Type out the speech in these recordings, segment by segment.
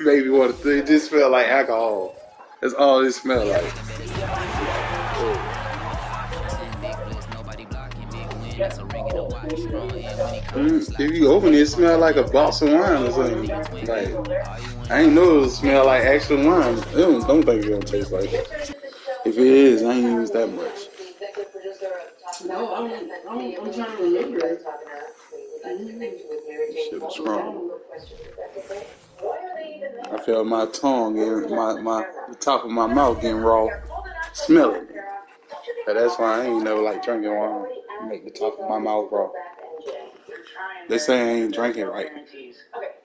make me want to. It just smell like alcohol. That's all it smells like. If you open it, it smells like a box of wine or something. Like, I ain't know it smell like actual wine. Don't think it's gonna taste like that. If it is, I ain't used that much. No, I'm trying to remember. Shit was strong. I felt my tongue and the top of my mouth getting raw, smelling it. But that's why I ain't never like drinking wine. Make the top of my mouth raw. They say I ain't drinking right. Okay,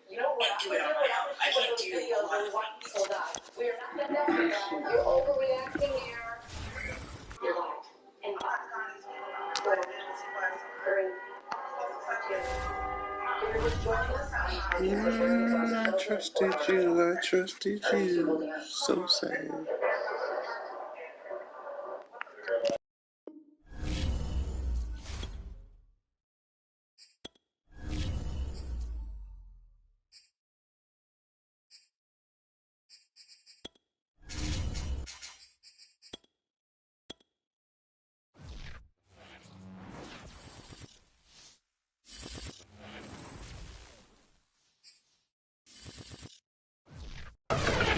you know what? I can't do You're overreacting here. You're right. And I trusted you, so sad.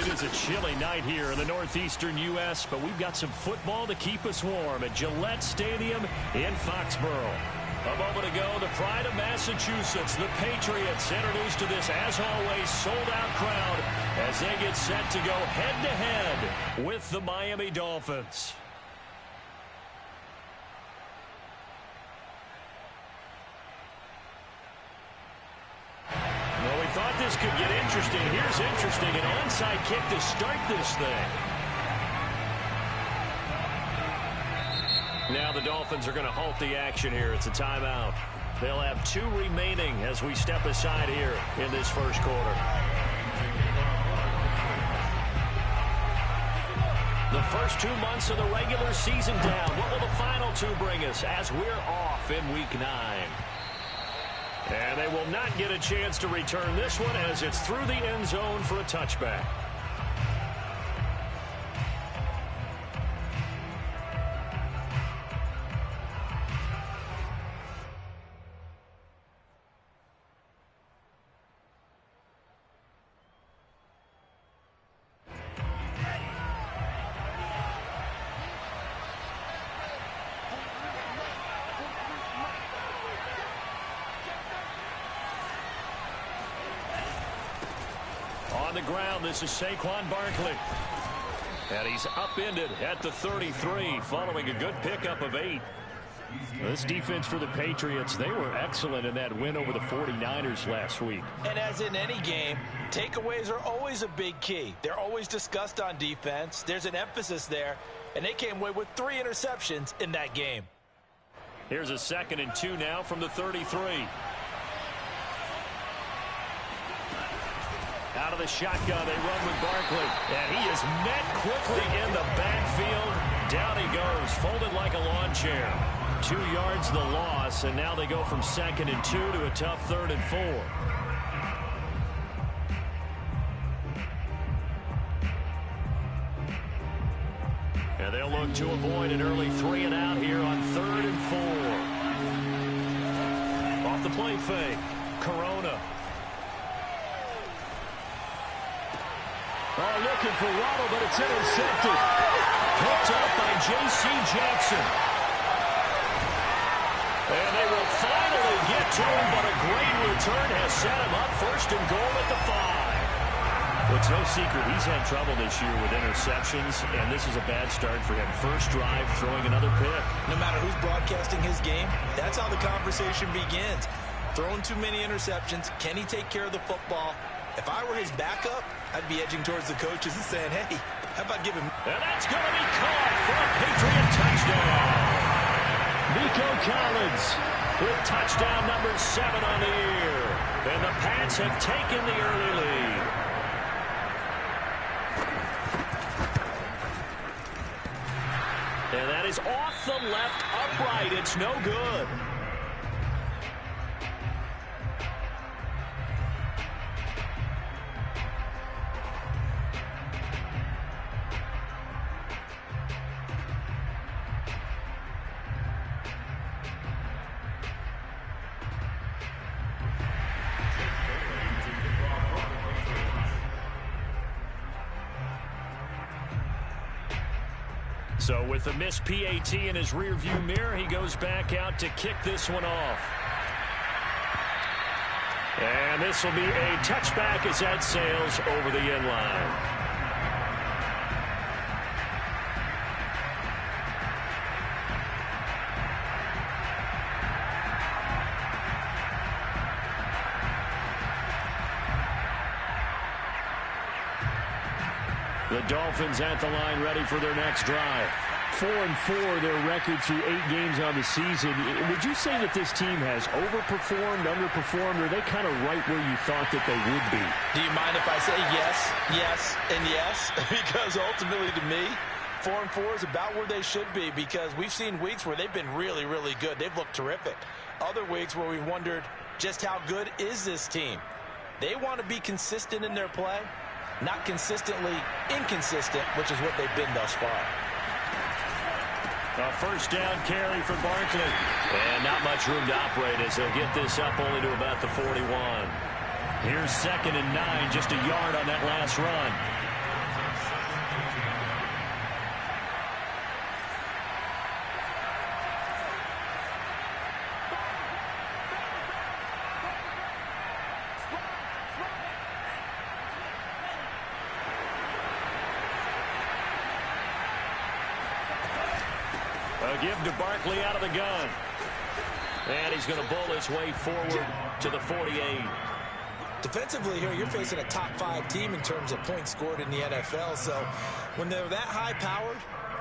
It's a chilly night here in the northeastern U.S., but we've got some football to keep us warm at Gillette Stadium in Foxborough. A moment ago, the pride of Massachusetts, the Patriots, introduced to this, as always, sold-out crowd as they get set to go head-to-head with the Miami Dolphins. Well, we thought this could get interesting. Here's interesting, an onside kick to start this thing. Now the Dolphins are going to halt the action here. It's a timeout. They'll have 2 remaining as we step aside here in this first quarter. The first 2 months of the regular season down. What will the final 2 bring us as we're off in Week 9? And they will not get a chance to return this one as it's through the end zone for a touchback. On the ground, this is Saquon Barkley. And he's upended at the 33 following a good pickup of 8. This defense for the Patriots, they were excellent in that win over the 49ers last week. And as in any game, takeaways are always a big key. They're always discussed on defense. There's an emphasis there, and they came away with 3 interceptions in that game. Here's a 2nd and 2 now from the 33. Out of the shotgun, they run with Barkley. And he is met quickly in the backfield. Down he goes, folded like a lawn chair. 2 yards the loss, and now they go from 2nd and 2 to a tough 3rd and 4. And they'll look to avoid an early 3 and out here on 3rd and 4. Off the play fake, Corona. Oh, looking for Waddle, but it's intercepted. Picked up by J.C. Jackson. And they will finally get to him, but a great return has set him up 1st and goal at the 5. Well, it's no secret he's had trouble this year with interceptions, and this is a bad start for him. First drive, throwing another pick. No matter who's broadcasting his game, that's how the conversation begins. Throwing too many interceptions, can he take care of the football? If I were his backup, I'd be edging towards the coaches and saying, hey, how about giving... And that's going to be caught for a Patriot touchdown. Nico Collins with touchdown number 7 on the year. And the Pats have taken the early lead. And that is off the left upright. It's no good. So with the missed PAT in his rearview mirror, he goes back out to kick this one off. And this will be a touchback as that sails over the end line. The Dolphins at the line ready for their next drive. 4-4 their record through 8 games on the season. Would you say that this team has overperformed, underperformed, or are they kind of right where you thought that they would be? Do you mind if I say yes, yes, and yes? Because ultimately to me, 4-4 is about where they should be, because we've seen weeks where they've been really, really good. They've looked terrific. Other weeks where we've wondered just how good is this team. They want to be consistent in their play, not consistently inconsistent, which is what they've been thus far. A first down carry for Barkley. And not much room to operate as they'll get this up only to about the 41. Here's 2nd and 9, just a yard on that last run. A give to Barkley out of the gun. And he's going to bull his way forward to the 48. Defensively here, you're facing a top 5 team in terms of points scored in the NFL. So when they're that high-powered,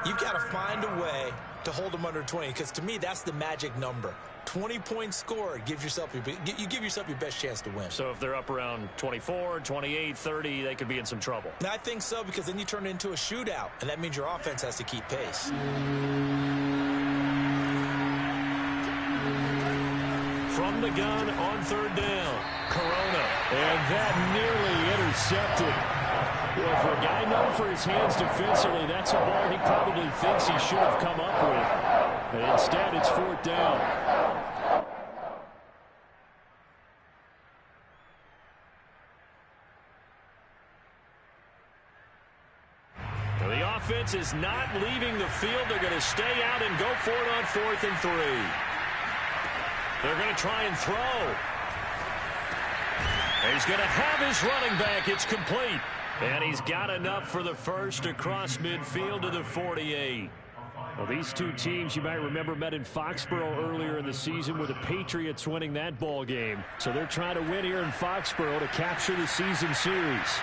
you've got to find a way to hold them under 20. Because to me, that's the magic number. 20 points scored, you give yourself your best chance to win. So if they're up around 24, 28, 30, they could be in some trouble. And I think so, because then you turn it into a shootout, and that means your offense has to keep pace. From the gun on 3rd down, Corona. And that nearly intercepted. Well, for a guy known for his hands defensively, that's a ball he probably thinks he should have come up with. And instead, it's 4th down. Well, the offense is not leaving the field. They're going to stay out and go for it on 4th and 3. They're going to try and throw. He's going to have his running back. It's complete. And he's got enough for the first across midfield to the 48. Well, these two teams, you might remember, met in Foxborough earlier in the season with the Patriots winning that ball game. So they're trying to win here in Foxborough to capture the season series.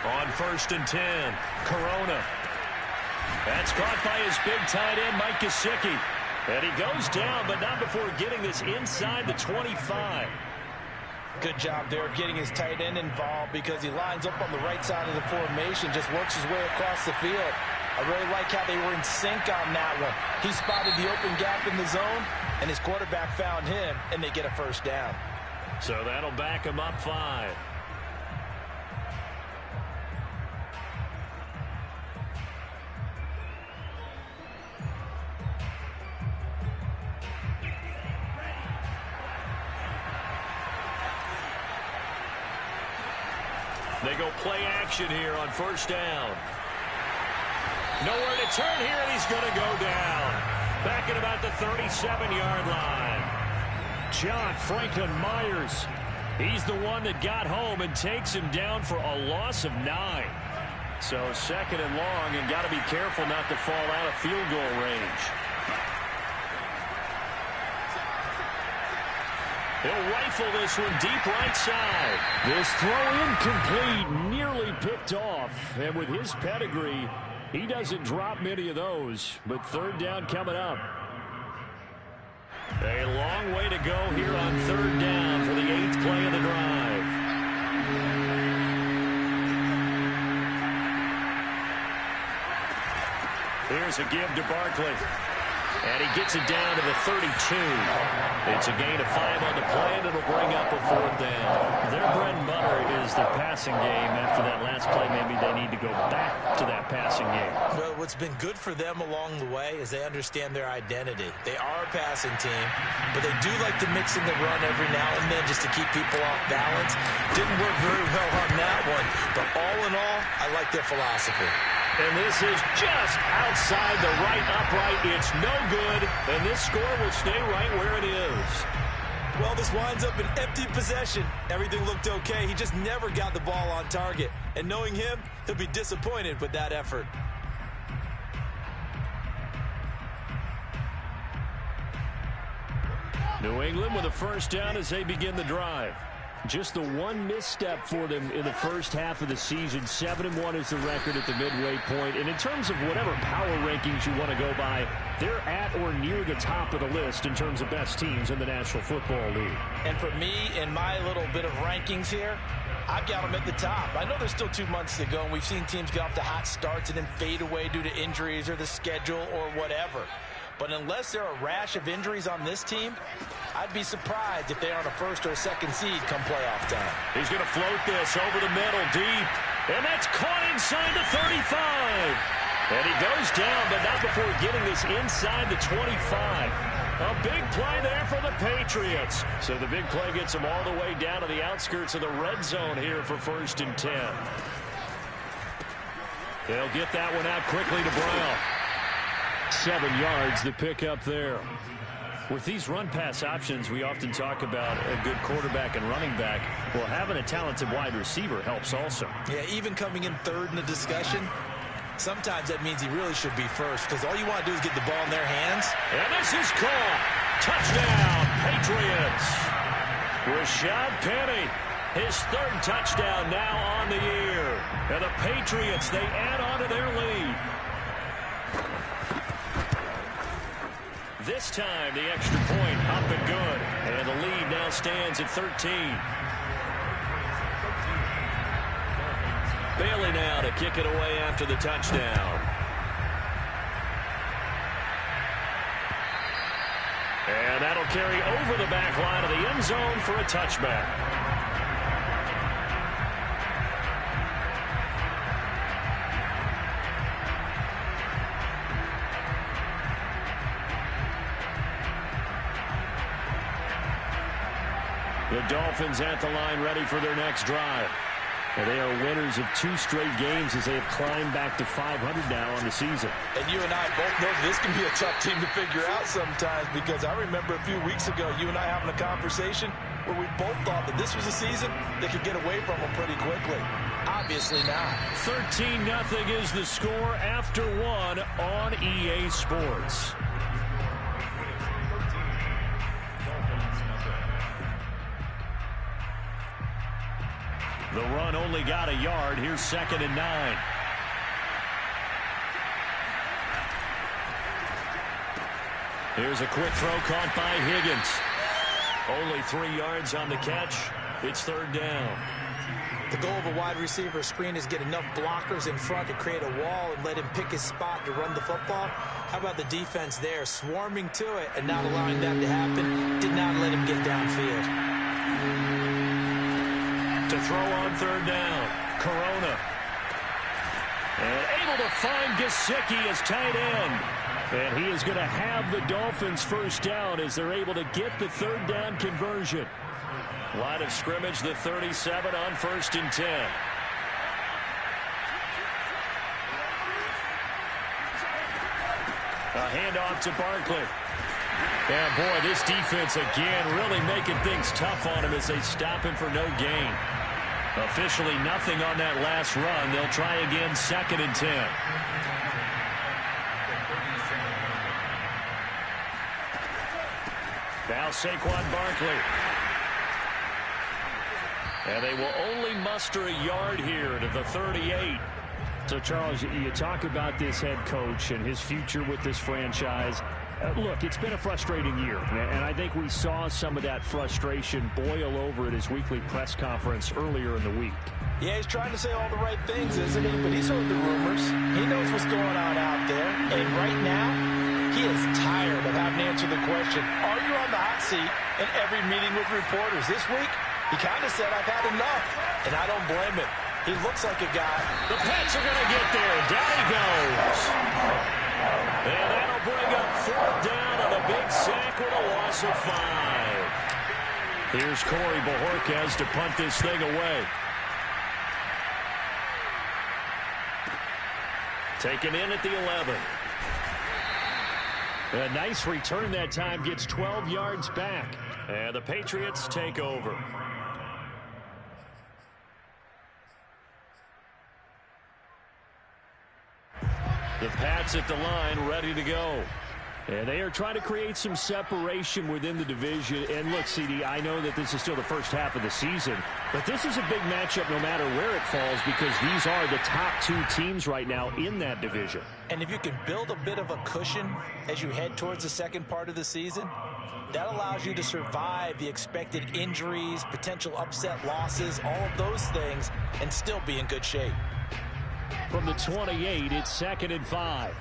On 1st and 10, Corona. That's caught by his big tight end, Mike Gesicki. And he goes down, but not before getting this inside the 25. Good job there of getting his tight end involved, because he lines up on the right side of the formation, just works his way across the field. I really like how they were in sync on that one. He spotted the open gap in the zone, and his quarterback found him, and they get a first down. So that'll back him up 5. They go play action here on 1st down. Nowhere to turn here, and he's going to go down. Back at about the 37-yard line. John Franklin Myers. He's the one that got home and takes him down for a loss of 9. So 2nd and long, and got to be careful not to fall out of field goal range. He'll rifle this one deep right side. This throw incomplete, nearly picked off. And with his pedigree, he doesn't drop many of those. But 3rd down coming up. A long way to go here on 3rd down for the 8th play of the drive. Here's a give to Barkley. And he gets it down to the 32. It's a gain of 5 on the play, and it'll bring up a 4th down. Their bread and butter is their passing game. After that last play, maybe they need to go back to that passing game. Well, what's been good for them along the way is they understand their identity. They are a passing team, but they do like to mix in the run every now and then just to keep people off balance. Didn't work very well on that one, but all in all, I like their philosophy. And this is just outside the right upright. It's no good, and this score will stay right where it is. Well, this winds up an empty possession. Everything looked okay. He just never got the ball on target. And knowing him, he'll be disappointed with that effort. New England with a 1st down as they begin the drive. Just the one misstep for them in the first half of the season. 7-1 is the record at the midway point. And in terms of whatever power rankings you want to go by, they're at or near the top of the list in terms of best teams in the National Football League. And for me, in my little bit of rankings here, I've got them at the top. I know there's still 2 months to go, and we've seen teams get off to hot starts and then fade away due to injuries or the schedule or whatever. But unless there are a rash of injuries on this team, I'd be surprised if they aren't a 1st or a 2nd seed come playoff time. He's going to float this over the middle deep. And that's caught inside the 35. And he goes down, but not before getting this inside the 25. A big play there for the Patriots. So the big play gets them all the way down to the outskirts of the red zone here for 1st and 10. They'll get that one out quickly to Brown. 7 yards the pick up there. With these run-pass options, we often talk about a good quarterback and running back. Well, having a talented wide receiver helps also. Yeah, even coming in 3rd in the discussion, sometimes that means he really should be 1st, because all you want to do is get the ball in their hands. And this is caught. Touchdown, Patriots. Rashad Penny, his 3rd touchdown now on the year. And the Patriots, they add on to their lead. This time, the extra point up and good. And the lead now stands at 13. Bailey now to kick it away after the touchdown. And that'll carry over the back line of the end zone for a touchback. The Dolphins at the line ready for their next drive. And they are winners of 2 straight games as they have climbed back to 500 now on the season. And you and I both know this can be a tough team to figure out sometimes, because I remember a few weeks ago you and I having a conversation where we both thought that this was a season that could get away from them pretty quickly. Obviously not. 13-0 is the score after 1 on EA Sports. The run only got a yard. Here's 2nd and 9. Here's a quick throw caught by Higgins. Only 3 yards on the catch. It's 3rd down. The goal of a wide receiver screen is get enough blockers in front to create a wall and let him pick his spot to run the football. How about the defense there, swarming to it and not allowing that to happen? Did not let him get downfield. To throw on 3rd down, Corona. And able to find Gesicki as tight end. And he is going to have the Dolphins 1st down as they're able to get the 3rd down conversion. Line of scrimmage, the 37 on 1st and 10. A handoff to Barkley. And boy, this defense again really making things tough on him as they stop him for no gain. Officially nothing on that last run. They'll try again 2nd and 10. Now Saquon Barkley. And they will only muster a yard here to the 38. So, Charles, you talk about this head coach and his future with this franchise. Look, it's been a frustrating year, and I think we saw some of that frustration boil over at his weekly press conference earlier in the week. Yeah, he's trying to say all the right things, isn't he? But he's heard the rumors. He knows what's going on out there. And right now, he is tired of having to answer the question, are you you're on the hot seat in every meeting with reporters. This week, he kind of said, I've had enough, and I don't blame him. He looks like a guy. The Pats are going to get there. Down he goes. And that'll bring up 4th down on a big sack with a loss of 5. Here's Corey Bojorquez to punt this thing away. Taken in at the 11. A nice return that time, gets 12 yards back. And the Patriots take over. The Pats at the line, ready to go. And they are trying to create some separation within the division. And look, CD, I know that this is still the first half of the season, but this is a big matchup no matter where it falls, because these are the top 2 teams right now in that division. And if you can build a bit of a cushion as you head towards the second part of the season, that allows you to survive the expected injuries, potential upset losses, all of those things, and still be in good shape. From the 28, it's 2nd and 5.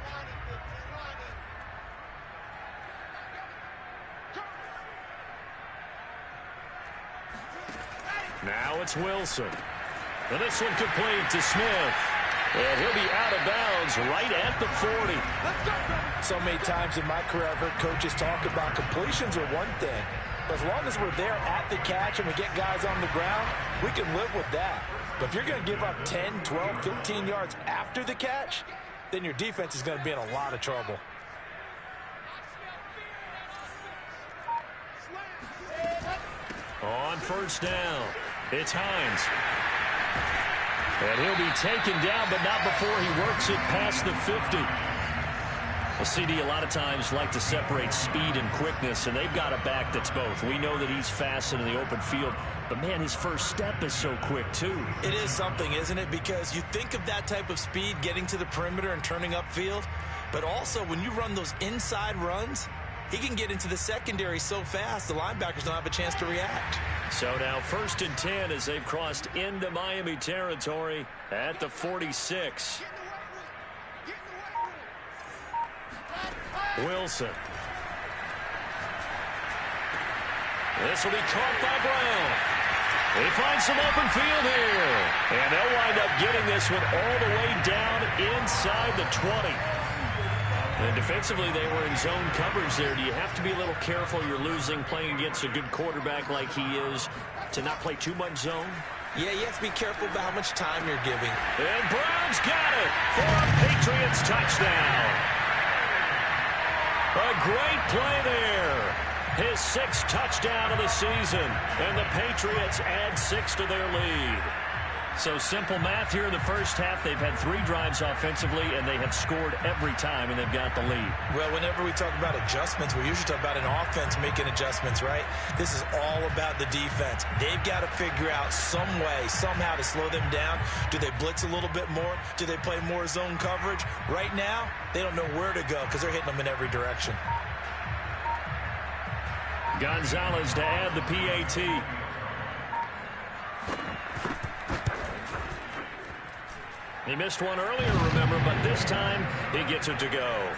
Now it's Wilson. And this one complete to Smith. And he'll be out of bounds right at the 40. So many times in my career, I've heard coaches talk about completions are one thing. But as long as we're there at the catch and we get guys on the ground, we can live with that. But if you're going to give up 10, 12, 15 yards after the catch, then your defense is going to be in a lot of trouble. On 1st down, it's Hines. And he'll be taken down, but not before he works it past the 50. Well, CD, a lot of times like to separate speed and quickness, and they've got a back that's both. We know that he's fast in the open field, but, man, his first step is so quick, too. It is something, isn't it? Because you think of that type of speed getting to the perimeter and turning upfield, but also when you run those inside runs, he can get into the secondary so fast the linebackers don't have a chance to react. So now 1st and 10 as they've crossed into Miami territory at the 46. Wilson. This will be caught by Brown. He finds some open field here. And they'll wind up getting this one all the way down inside the 20. And defensively, they were in zone coverage there. Do you have to be a little careful? You're losing, playing against a good quarterback like he is, to not play too much zone? Yeah, you have to be careful about how much time you're giving. And Brown's got it for a Patriots touchdown. A great play there. His 6th touchdown of the season. And the Patriots add 6 to their lead. So simple math here in the first half. They've had 3 drives offensively, and they have scored every time, and they've got the lead. Well, whenever we talk about adjustments, we usually talk about an offense making adjustments, right? This is all about the defense. They've got to figure out some way, somehow to slow them down. Do they blitz a little bit more? Do they play more zone coverage? Right now, they don't know where to go because they're hitting them in every direction. Gonzalez to add the PAT. He missed one earlier, remember, but this time he gets it to go.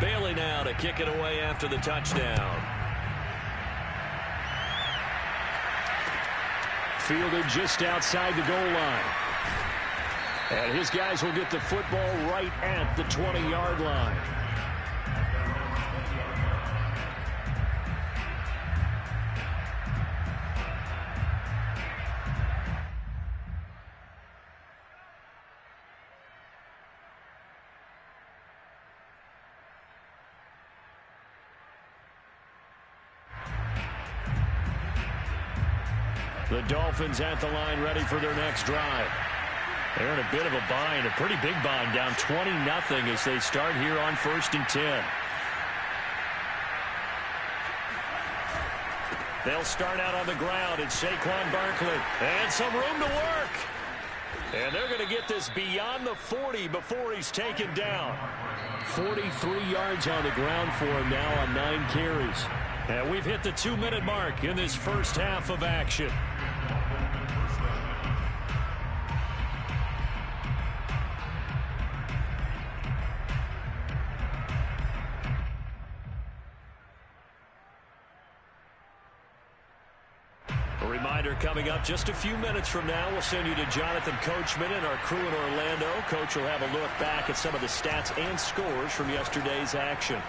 Bailey now to kick it away after the touchdown. Fielded just outside the goal line. And his guys will get the football right at the 20-yard line. The Dolphins at the line, ready for their next drive. They're in a bit of a bind, a pretty big bind, down 20-0 as they start here on 1st and 10. They'll start out on the ground. It's Saquon Barkley. And some room to work. And they're going to get this beyond the 40 before he's taken down. 43 yards on the ground for him now on 9 carries. And we've hit the 2-minute mark in this first half of action. A reminder coming up just a few minutes from now, we'll send you to Jonathan Coachman and our crew in Orlando. Coach will have a look back at some of the stats and scores from yesterday's action.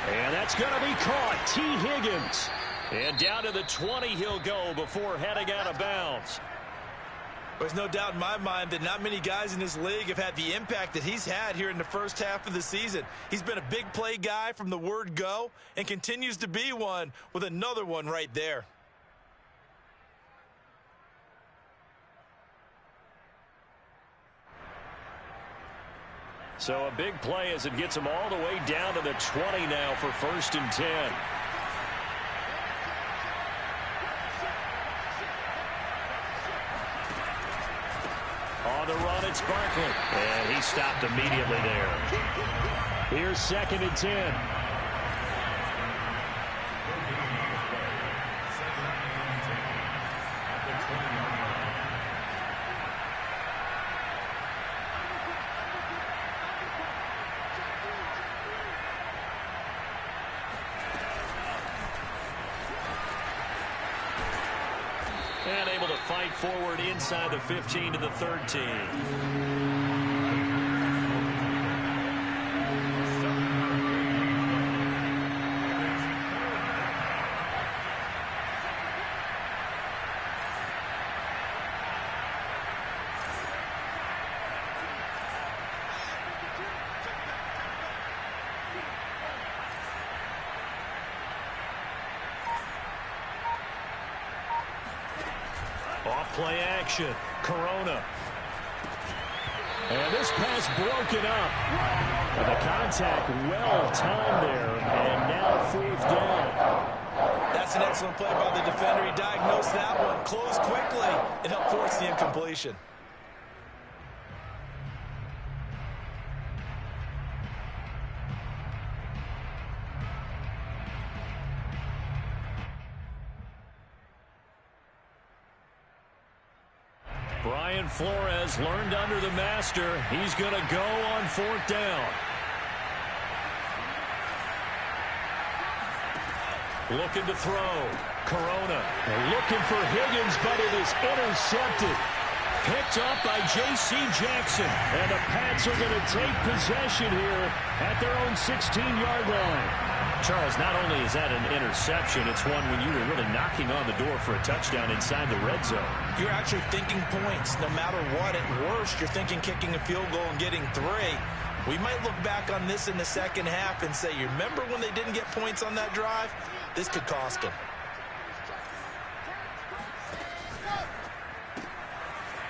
And that's going to be caught. T. Higgins. And down to the 20 he'll go before heading out of bounds. There's no doubt in my mind that not many guys in this league have had the impact that he's had here in the first half of the season. He's been a big play guy from the word go and continues to be one with another one right there. So a big play as it gets him all the way down to the 20 now for 1st and 10. On the run, it's Barkley. And he stopped immediately there. Here's 2nd and 10. And able to fight forward inside the 15 to the 13. Off-play action. Corona. And this pass broken up. And the contact well timed there. And now 4th down. That's an excellent play by the defender. He diagnosed that one, closed quickly, and helped force the incompletion. Brian Flores learned under the master. He's going to go on 4th down. Looking to throw. Corona looking for Higgins, but it is intercepted. Picked up by J.C. Jackson. And the Pats are going to take possession here at their own 16-yard line. Charles, not only is that an interception, it's one when you were really knocking on the door for a touchdown inside the red zone. You're actually thinking points. No matter what, at worst, you're thinking kicking a field goal and getting 3. We might look back on this in the second half and say, you remember when they didn't get points on that drive? This could cost them.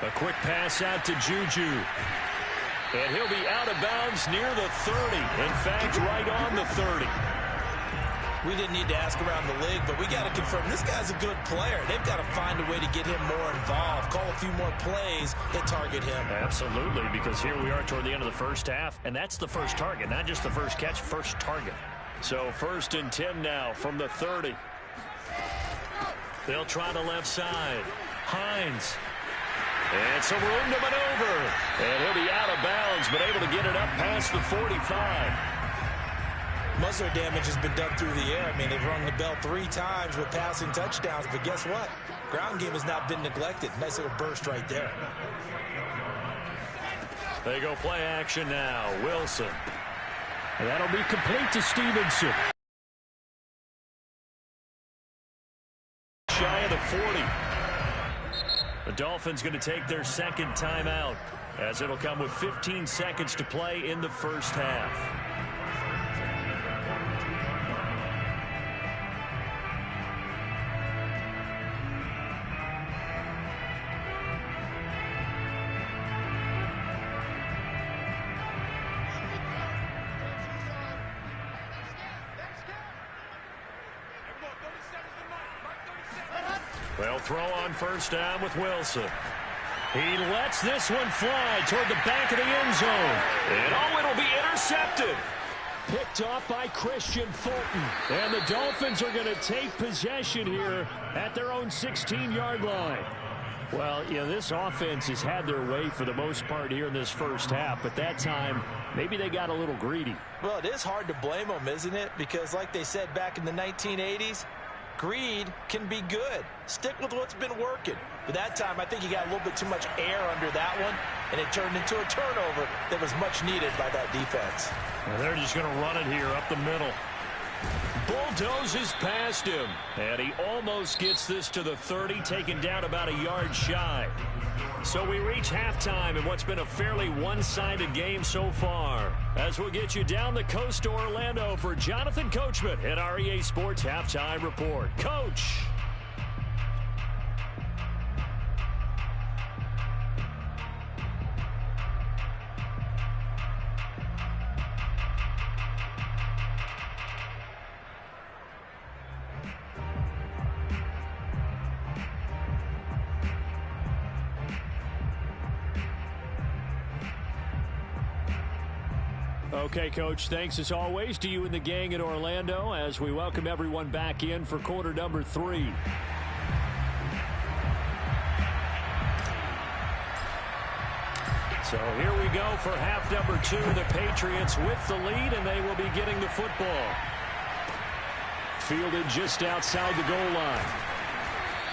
A quick pass out to Juju. And he'll be out of bounds near the 30. In fact, right on the 30. We didn't need to ask around the league, but we got to confirm this guy's a good player. They've got to find a way to get him more involved, call a few more plays that target him. Absolutely, because here we are toward the end of the first half, and that's the first target, not just the first catch, first target. So 1st and 10 now from the 30. They'll try the left side. Hines. And some room to maneuver. And he'll be out of bounds, but able to get it up past the 45. Most of their damage has been done through the air. I mean, they've rung the bell 3 times with passing touchdowns, but guess what? Ground game has not been neglected. Nice little burst right there. They go play action now. Wilson. And that'll be complete to Stevenson. Shy of the 40. The Dolphins going to take their 2nd timeout as it'll come with 15 seconds to play in the first half. They'll throw on first down with Wilson. He lets this one fly toward the back of the end zone. And it'll be intercepted. Picked off by Christian Fulton. And the Dolphins are going to take possession here at their own 16-yard line. Well, this offense has had their way for the most part here in this first half. But that time, maybe they got a little greedy. Well, it is hard to blame them, isn't it? Because like they said back in the 1980s, greed can be good. Stick with what's been working. But that time, I think he got a little bit too much air under that one, and it turned into a turnover that was much needed by that defense. And they're just going to run it here up the middle. Bulldozes past him, and he almost gets this to the 30, taken down about a yard shy. So we reach halftime in what's been a fairly one-sided game so far. As we'll get you down the coast to Orlando for Jonathan Coachman at our EA Sports Halftime Report. Coach! Okay, Coach, thanks as always to you and the gang at Orlando as we welcome everyone back in for quarter number 3. So here we go for half number 2. The Patriots with the lead, and they will be getting the football. Fielded just outside the goal line.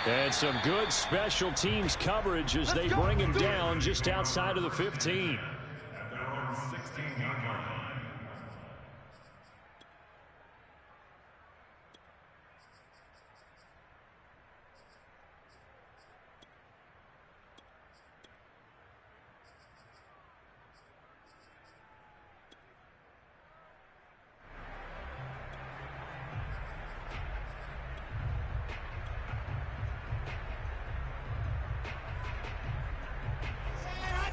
And some good special teams coverage as they bring him down just outside of the 15.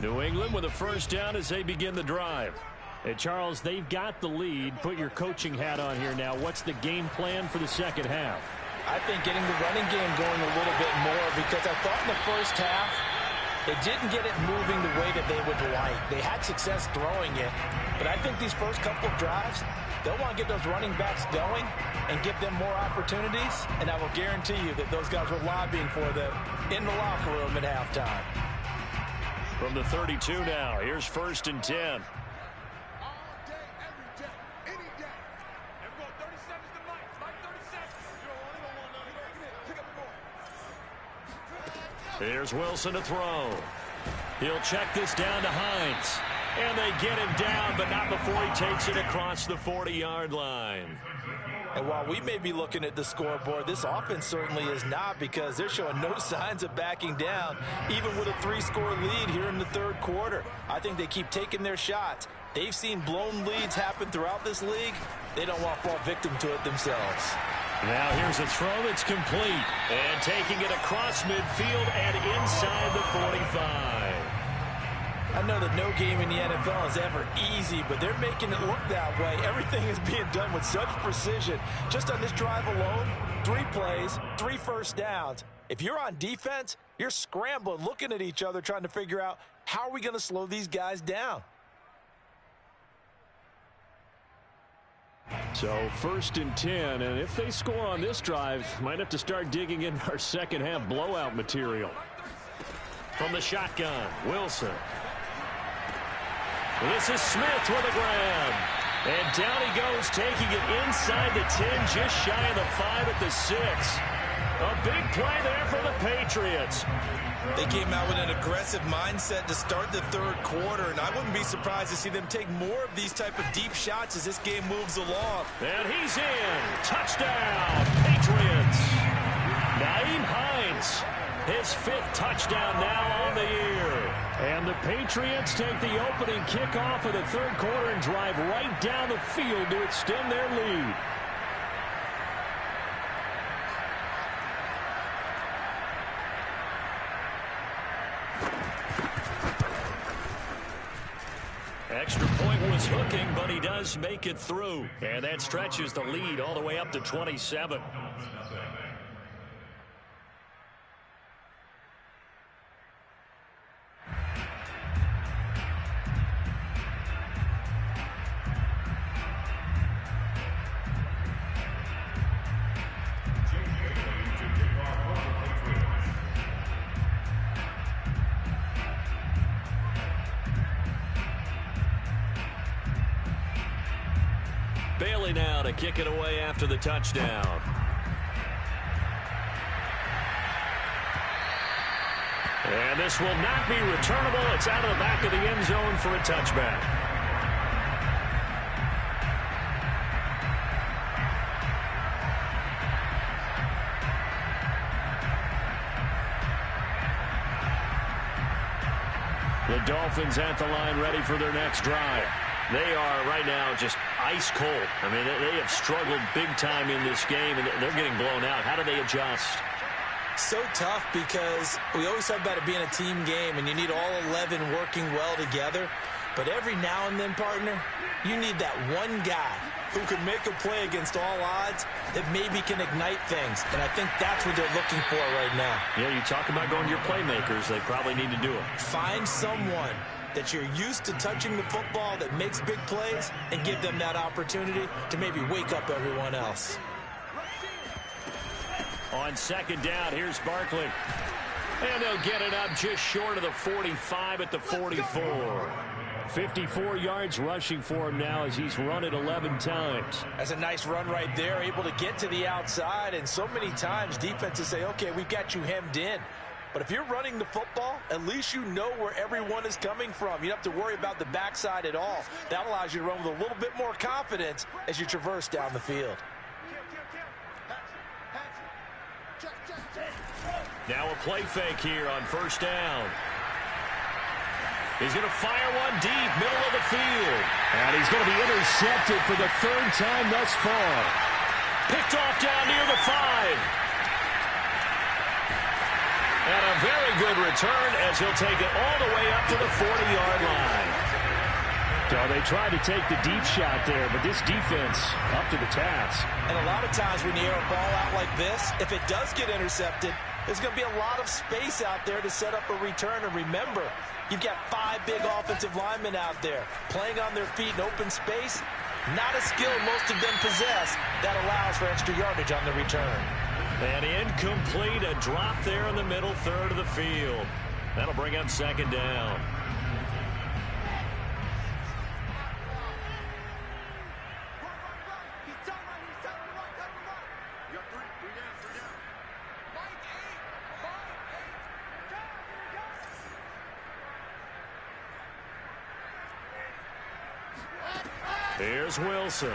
New England with a first down as they begin the drive. Hey, Charles, they've got the lead. Put your coaching hat on here now. What's the game plan for the second half? I think getting the running game going a little bit more, because I thought in the first half they didn't get it moving the way that they would like. They had success throwing it, but I think these first couple of drives, they'll want to get those running backs going and give them more opportunities, and I will guarantee you that those guys were lobbying for them in the locker room at halftime. From the 32 now, here's first and 10. Here's Wilson to throw. He'll check this down to Hines. And they get him down, but not before he takes it across the 40-yard line. And while we may be looking at the scoreboard, this offense certainly is not, because they're showing no signs of backing down, even with a 3-score lead here in the third quarter. I think they keep taking their shots. They've seen blown leads happen throughout this league. They don't want to fall victim to it themselves. Now here's a throw that's complete. And taking it across midfield and inside the 45. I know that no game in the NFL is ever easy, but they're making it look that way. Everything is being done with such precision. Just on this drive alone, 3 plays, 3 first downs. If you're on defense, you're scrambling, looking at each other, trying to figure out how are we going to slow these guys down. So first and 10, and if they score on this drive, might have to start digging in our second half blowout material. From the shotgun, Wilson. This is Smith with a grab. And down he goes, taking it inside the 10, just shy of the 5 at the 6. A big play there for the Patriots. They came out with an aggressive mindset to start the third quarter, and I wouldn't be surprised to see them take more of these type of deep shots as this game moves along. And he's in. Touchdown, Patriots. Nyheim Hines, his 5th touchdown now on the year. And the Patriots take the opening kickoff of the third quarter and drive right down the field to extend their lead. Extra point was hooking, but he does make it through. And that stretches the lead all the way up to 27. to kick it away after the touchdown. And this will not be returnable. It's out of the back of the end zone for a touchback. The Dolphins at the line ready for their next drive. They are right now just ice cold. I mean, they have struggled big time in this game, and they're getting blown out. How do they adjust? So tough because we always talk about it being a team game, and you need all 11 working well together. But every now and then, partner, you need that one guy who can make a play against all odds that maybe can ignite things. And I think that's what they're looking for right now. Yeah, you talk about going to your playmakers. They probably need to do it. Find someone that you're used to touching the football that makes big plays and give them that opportunity to maybe wake up everyone else. On second down, here's Barkley. And they'll get it up just short of the 45 at the 44. 54 yards rushing for him now as he's run it 11 times. That's a nice run right there, able to get to the outside. And so many times defenses say, okay, we've got you hemmed in. But if you're running the football, at least you know where everyone is coming from. You don't have to worry about the backside at all. That allows you to run with a little bit more confidence as you traverse down the field. Now a play fake here on first down. He's going to fire one deep, middle of the field. And he's going to be intercepted for the third time thus far. Picked off down near the 5. And a very good return as he'll take it all the way up to the 40-yard line. So they tried to take the deep shot there, but this defense up to the task. And a lot of times when you air a ball out like this, if it does get intercepted, there's going to be a lot of space out there to set up a return. And remember, you've got 5 big offensive linemen out there playing on their feet in open space. Not a skill most of them possess that allows for extra yardage on the return. And incomplete, a drop there in the middle third of the field. That'll bring up second down. Here's Wilson.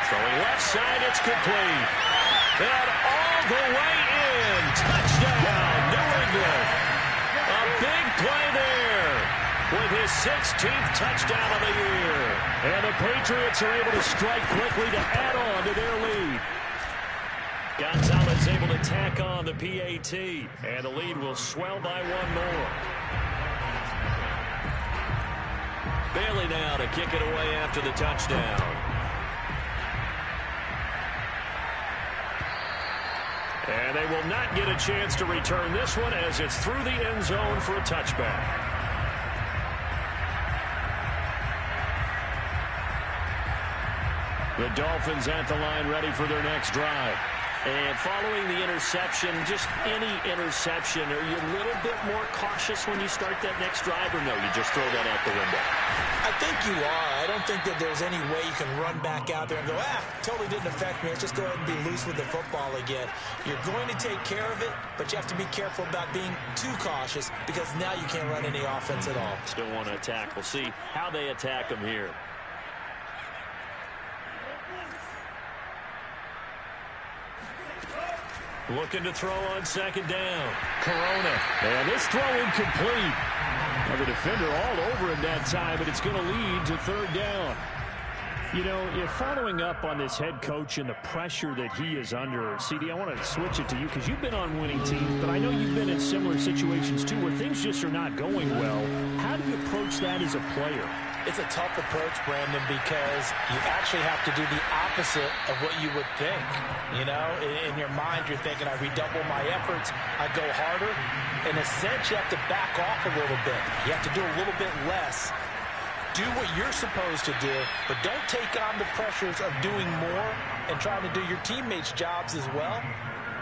Throwing left side, it's complete. And all the way in. Touchdown, New England. A big play there with his 16th touchdown of the year. And the Patriots are able to strike quickly to add on to their lead. Gonzalez able to tack on the PAT. And the lead will swell by one more. Bailey now to kick it away after the touchdown. And they will not get a chance to return this one as it's through the end zone for a touchback. The Dolphins at the line ready for their next drive. And following the interception, just any interception, are you a little bit more cautious when you start that next drive, or no, you just throw that out the window? I think you are. I don't think that there's any way you can run back out there and go, totally didn't affect me. Let's just go ahead and be loose with the football again. You're going to take care of it, but you have to be careful about being too cautious because now you can't run any offense at all. Still want to attack. We'll see how they attack them here. Looking to throw on second down. Corona. And this throw incomplete. Now the defender all over him that time, but it's going to lead to third down. You know, following up on this head coach and the pressure that he is under, CD, I want to switch it to you because you've been on winning teams, but I know you've been in similar situations too where things just are not going well. How do you approach that as a player? It's a tough approach, Brandon, because you actually have to do the opposite of what you would think. You know, in your mind, you're thinking, I redouble my efforts, I go harder. In a sense, you have to back off a little bit. You have to do a little bit less. Do what you're supposed to do, but don't take on the pressures of doing more and trying to do your teammates' jobs as well.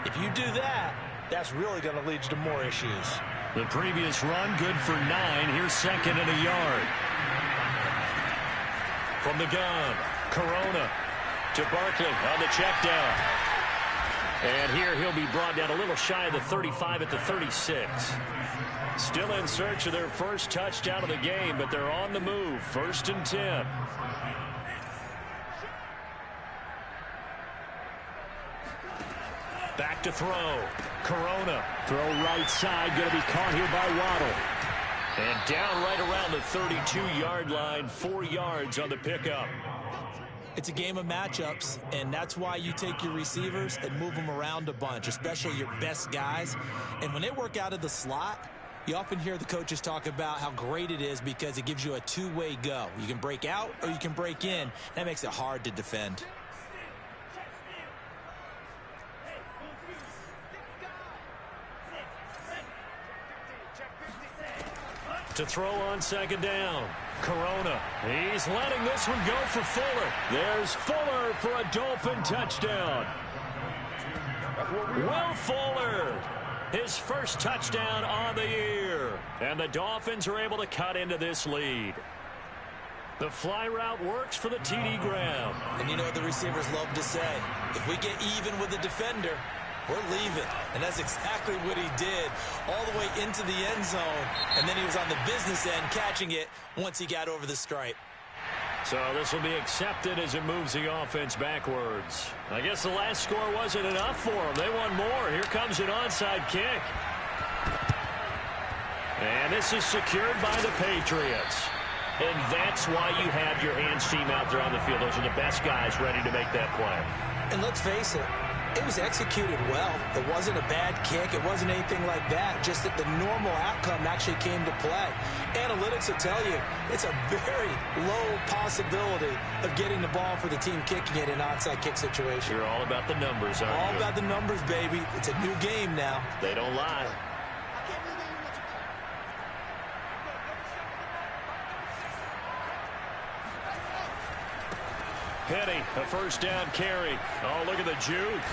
If you do that, that's really going to lead you to more issues. The previous run, good for 9. Here's second and a yard. from the gun. Corona to Barkley on the check down. And here he'll be brought down a little shy of the 35 at the 36. Still in search of their first touchdown of the game, but they're on the move. 1st and 10. Back to throw. Corona. Throw right side. Going to be caught here by Waddle. And down right around the 32-yard line. 4 yards on the pickup. It's a game of matchups, and that's why you take your receivers and move them around a bunch, especially your best guys. And when they work out of the slot, you often hear the coaches talk about how great it is because it gives you a two-way go. You can break out or you can break in. That makes it hard to defend. To throw on 2nd down. Corona. He's letting this one go for Fuller. There's Fuller for a Dolphin touchdown. Will Fuller, his first touchdown on the year. And the Dolphins are able to cut into this lead. The fly route works for the TD Graham. And you know what the receivers love to say? If we get even with the defender, we're leaving. And that's exactly what he did all the way into the end zone. And then he was on the business end catching it once he got over the stripe. So this will be accepted as it moves the offense backwards. I guess the last score wasn't enough for them. They want more. Here comes an onside kick. And this is secured by the Patriots. And that's why you have your hands team out there on the field. Those are the best guys ready to make that play. And let's face it, it was executed well. It wasn't a bad kick. It wasn't anything like that. Just that the normal outcome actually came to play. Analytics will tell you it's a very low possibility of getting the ball for the team kicking it in an onside kick situation. You're all about the numbers, aren't you? All about the numbers, baby. It's a new game now. They don't lie. Penny, a 1st down carry. Oh, look at the juke.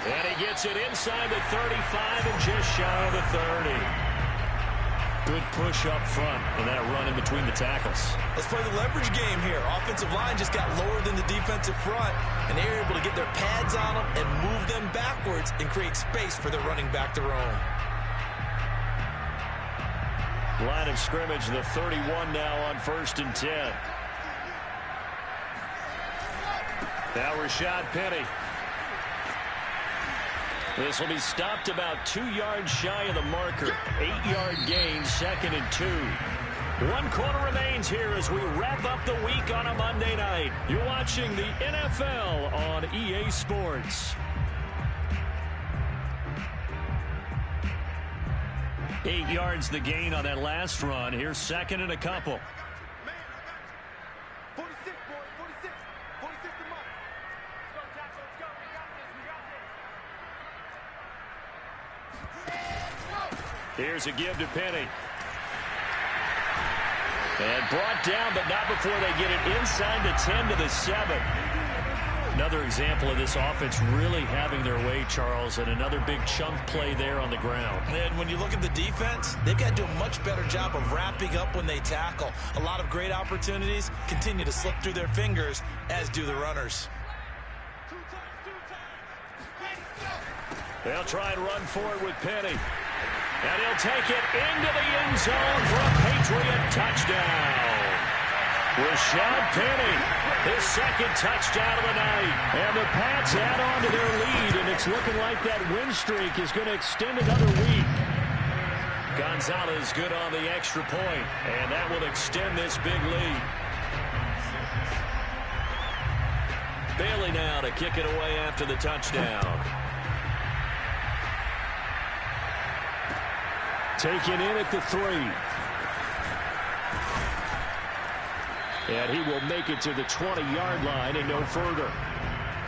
And he gets it inside the 35 and just shy of the 30. Good push up front and that run in between the tackles. Let's play the leverage game here. Offensive line just got lower than the defensive front, and they were able to get their pads on them and move them backwards and create space for their running back to roam. Line of scrimmage, the 31 now on 1st and 10. Now Rashad Penny. This will be stopped about 2 yards shy of the marker. 8-yard gain, 2nd and 2. 1 quarter remains here as we wrap up the week on a Monday night. You're watching the NFL on EA Sports. 8 yards the gain on that last run. Here's 2nd and a couple. Here's a give to Penny. And brought down, but not before they get it inside the 10 to the 7. Another example of this offense really having their way, Charles, and another big chunk play there on the ground. And when you look at the defense, they've got to do a much better job of wrapping up when they tackle. A lot of great opportunities continue to slip through their fingers, as do the runners. They'll try and run forward with Penny. And he'll take it into the end zone for a Patriot touchdown. Rashad Penny, his 2nd touchdown of the night. And the Pats add on to their lead, and it's looking like that win streak is going to extend another week. Gonzalez good on the extra point, and that will extend this big lead. Bailey now to kick it away after the touchdown. Taken in at the 3. And he will make it to the 20-yard line and no further.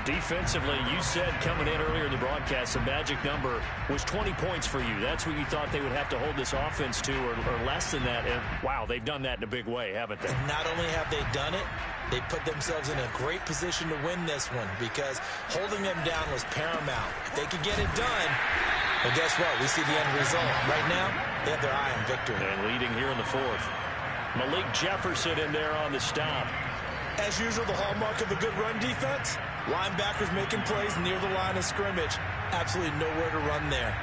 Defensively, you said coming in earlier in the broadcast, the magic number was 20 points for you. That's what you thought they would have to hold this offense to, or less than that. And, wow, they've done that in a big way, haven't they? And not only have they done it, they put themselves in a great position to win this one because holding them down was paramount. If they could get it done, well, guess what? We see the end result. Right now, they have their eye on victory. And leading here in the 4th. Malik Jefferson in there on the stop. As usual, the hallmark of a good run defense, linebackers making plays near the line of scrimmage. Absolutely nowhere to run there.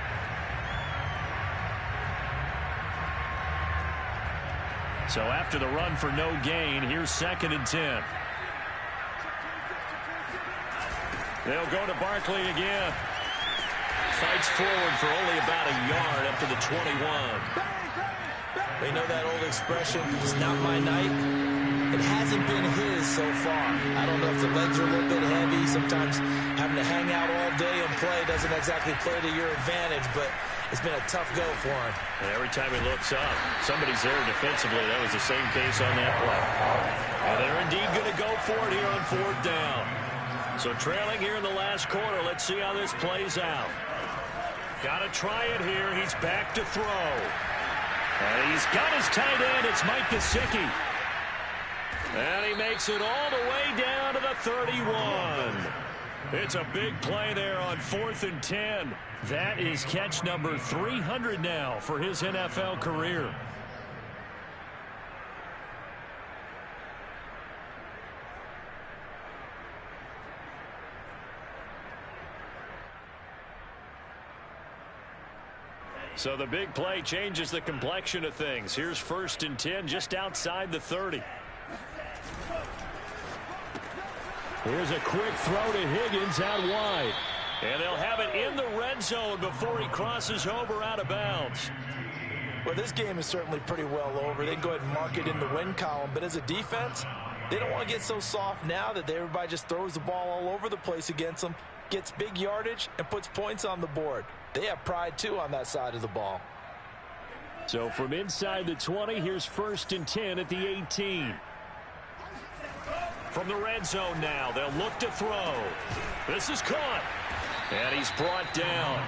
So after the run for no gain, here's 2nd and 10. They'll go to Barkley again. Fights forward for only about a yard up to the 21. They know that old expression, it's not my night. It hasn't been his so far. I don't know if the legs are a little bit heavy. Sometimes having to hang out all day and play doesn't exactly play to your advantage, but it's been a tough go for him. And every time he looks up, somebody's there defensively. That was the same case on that play. And they're indeed going to go for it here on 4th down. So trailing here in the last quarter. Let's see how this plays out. Got to try it here. He's back to throw. And he's got his tight end. It's Mike Gesicki. And he makes it all the way down to the 31. It's a big play there on 4th and 10. That is catch number 300 now for his NFL career. So the big play changes the complexion of things. Here's 1st and 10 just outside the 30. Here's a quick throw to Higgins out wide. And they'll have it in the red zone before he crosses over out of bounds. Well, this game is certainly pretty well over. They can go ahead and mark it in the win column. But as a defense, they don't want to get so soft now that everybody just throws the ball all over the place against them, gets big yardage, and puts points on the board. They have pride, too, on that side of the ball. So from inside the 20, here's 1st and 10 at the 18. From the red zone now, they'll look to throw. This is caught. And he's brought down.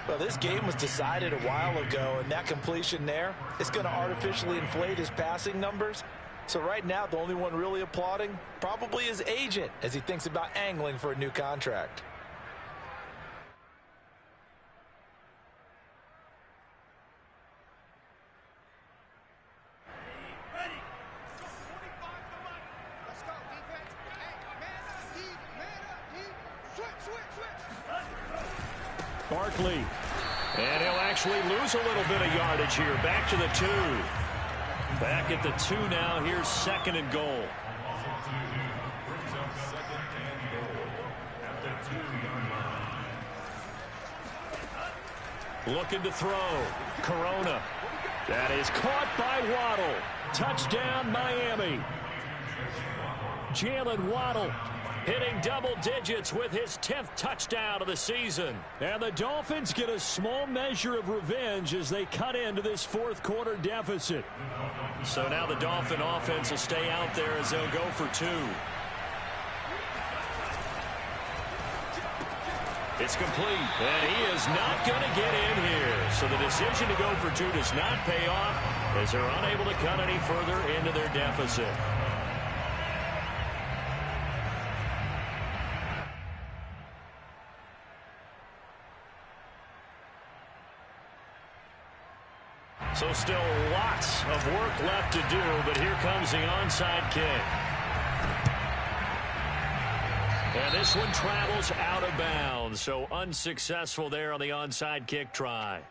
Well, this game was decided a while ago, and that completion there, it's going to artificially inflate his passing numbers. So right now, the only one really applauding probably his agent as he thinks about angling for a new contract. Barkley. And he'll actually lose a little bit of yardage here. Back to the 2. Back at the 2 now. Here's 2nd and goal. Looking to throw. Corona. That is caught by Waddle. Touchdown, Miami. Jalen Waddle hitting double digits with his 10th touchdown of the season. And the Dolphins get a small measure of revenge as they cut into this 4th quarter deficit. So now the Dolphin offense will stay out there as they'll go for 2. It's complete, and he is not going to get in here. So the decision to go for 2 does not pay off as they're unable to cut any further into their deficit. So still lots of work left to do, but here comes the onside kick. And this one travels out of bounds, so unsuccessful there on the onside kick try.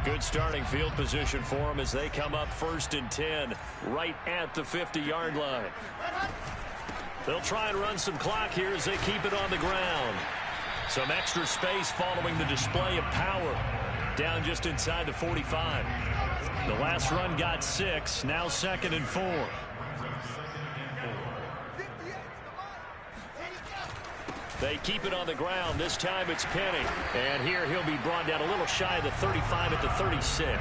Good starting field position for them as they come up 1st and 10 right at the 50-yard line. They'll try and run some clock here as they keep it on the ground. Some extra space following the display of power down just inside the 45. The last run got 6, now 2nd and 4. They keep it on the ground. This time it's Penny. And here he'll be brought down a little shy of the 35 at the 36.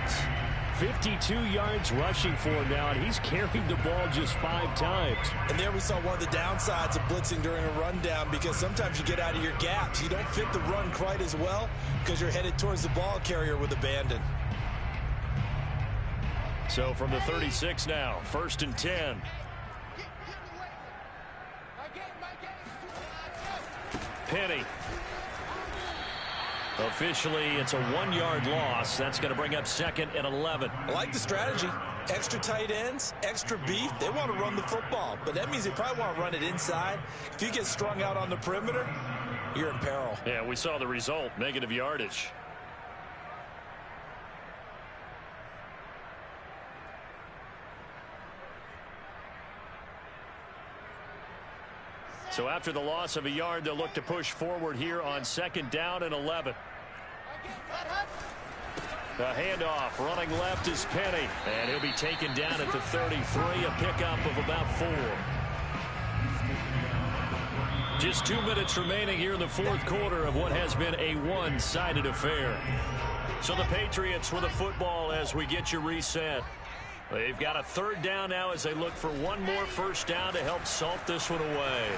52 yards rushing for him now, and he's carried the ball just 5 times. And there we saw one of the downsides of blitzing during a rundown, because sometimes you get out of your gaps. You don't fit the run quite as well because you're headed towards the ball carrier with abandon. So from the 36 now, 1st and 10. Penny Officially, it's a 1-yard loss. That's going to bring up 2nd and 11. I like the strategy. Extra tight ends, extra beef. They want to run the football, but that means they probably want to run it inside. If you get strung out on the perimeter, you're in peril. Yeah, we saw the result, negative yardage. So after the loss of a yard, they'll look to push forward here on 2nd down and 11. The handoff, running left is Penny, and he'll be taken down at the 33, a pickup of about 4. Just 2 minutes remaining here in the 4th quarter of what has been a one-sided affair. So the Patriots with the football as we get you reset. They've got a 3rd down now as they look for one more 1st down to help salt this one away.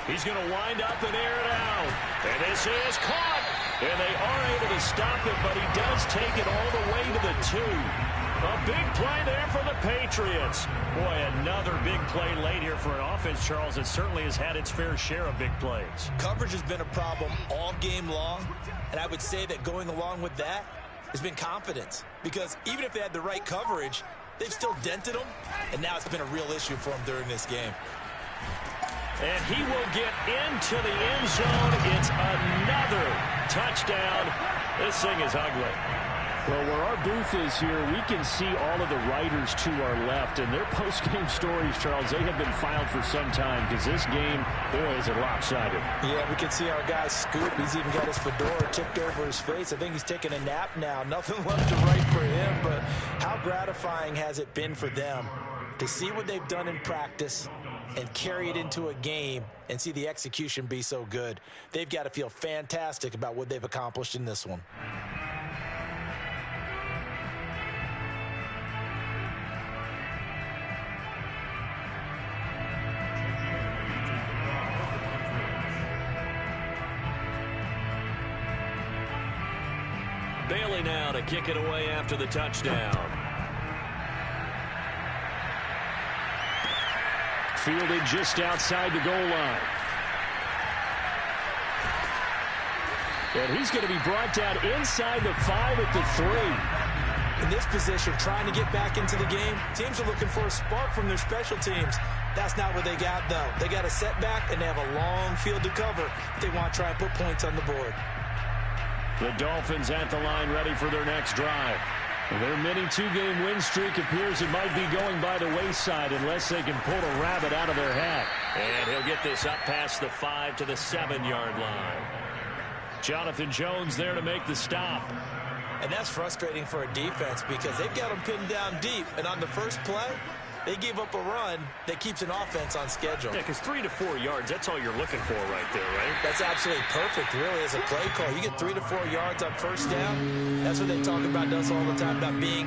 He's going to wind up and air it out. And this is caught. And they are able to stop it, but he does take it all the way to the 2. A big play there for the Patriots. Boy, another big play late here for an offense, Charles, that certainly has had its fair share of big plays. Coverage has been a problem all game long, and I would say that going along with that has been confidence. Because even if they had the right coverage, they've still dented them, and now it's been a real issue for them during this game. And he will get into the end zone. It's another touchdown. This thing is ugly. Well, where our booth is here, we can see all of the writers to our left. And their post-game stories, Charles, they have been filed for some time because this game, boy, is it lopsided. Yeah, we can see our guy Scoop. He's even got his fedora tipped over his face. I think he's taking a nap now. Nothing left to write for him, but how gratifying has it been for them to see what they've done in practice and carry it into a game and see the execution be so good. They've got to feel fantastic about what they've accomplished in this one. Bailey now to kick it away after the touchdown. Fielded just outside the goal line. And he's going to be brought down inside the 5 at the 3. In this position, trying to get back into the game, teams are looking for a spark from their special teams. That's not what they got, though. They got a setback, and they have a long field to cover if they want to try and put points on the board. The Dolphins at the line ready for their next drive. Their mini 2-game win streak appears it might be going by the wayside unless they can pull a rabbit out of their hat. And he'll get this up past the 5 to the 7-yard line. Jonathan Jones there to make the stop. And that's frustrating for a defense because they've got them pinned down deep. And on the first play, they give up a run that keeps an offense on schedule. Yeah, because 3 to 4 yards, that's all you're looking for right there, right? That's absolutely perfect, really, as a play call. You get 3 to 4 yards on 1st down. That's what they talk about us all the time, about being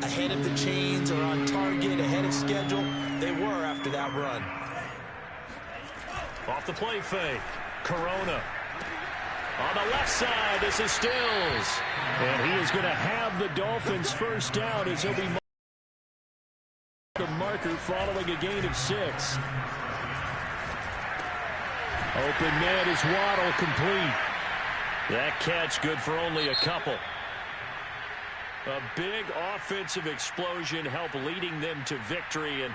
ahead of the chains or on target, ahead of schedule. They were after that run. Off the play fake. Corona. On the left side, this is Stills. And he is going to have the Dolphins 1st down as he'll be the marker following a gain of 6. Open man is Waddle, complete. That catch good for only a couple. A big offensive explosion helped leading them to victory. And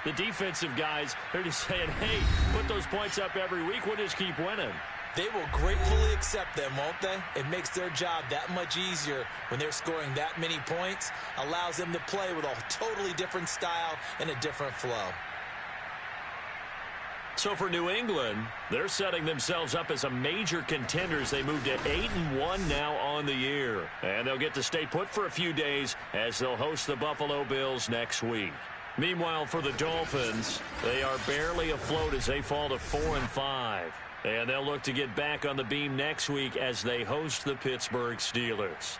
the defensive guys, they're just saying, hey, put those points up every week. We'll just keep winning. They will gratefully accept them, won't they? It makes their job that much easier when they're scoring that many points. Allows them to play with a totally different style and a different flow. So for New England, they're setting themselves up as a major contender as they move to 8-1 now on the year. And they'll get to stay put for a few days as they'll host the Buffalo Bills next week. Meanwhile, for the Dolphins, they are barely afloat as they fall to 4-5. And they'll look to get back on the beam next week as they host the Pittsburgh Steelers.